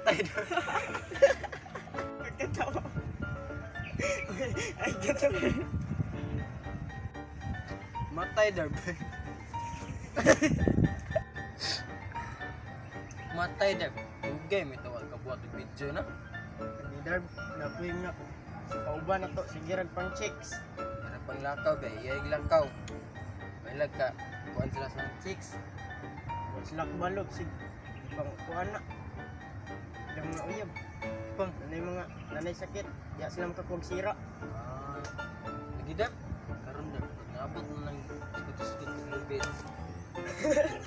Matay daw. Katawa. Ay, katawa. Matay daw. Matay daw. Dugay may tawag ka buhat og video na. Di Darb, napuwing na. Pauban na to, sige rag pang chicks. Para pang lakaw kay iyay lakaw. Bailag ka. Kuan sila sa chicks. Sila kubalog, sig. Pang kuhan na. Yung mga uyab. Pang Nanay sakit, di sila makapagsira. Lagi daw. Karon daw. Naabot na ng skut-skut sa lubid.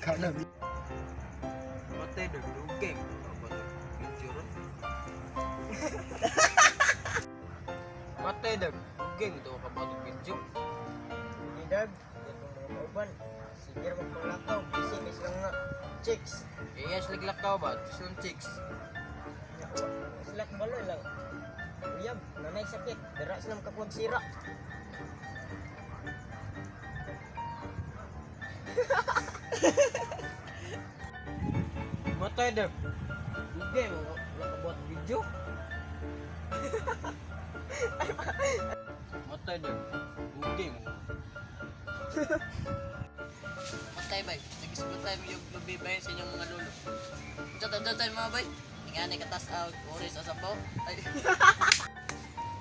Kana. Matay daw. Dugay. Video ron. Matay daw. Dugay mo daw ka ba itong video? Di Darb, itong mga pauban. Sige rag magpanglakaw, bising is lang nga chicks. Yes, naglakaw ba? Ito yung chicks. Sila kubaloy lang. Uyab, nanay sakit, dira sila makapagsira. Matay daw. Dugay mo. Wala ka buhat video. Matay daw. Dugay mo. Matay bay. Nag-isgot tayo yung lubi bay sa inyong mga lolo. Diyan tayo mga bay. Tingnan ay katas out. Oris sa sabaw. Ay.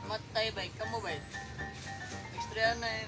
Matay bay. Kamu bay. Extra na eh.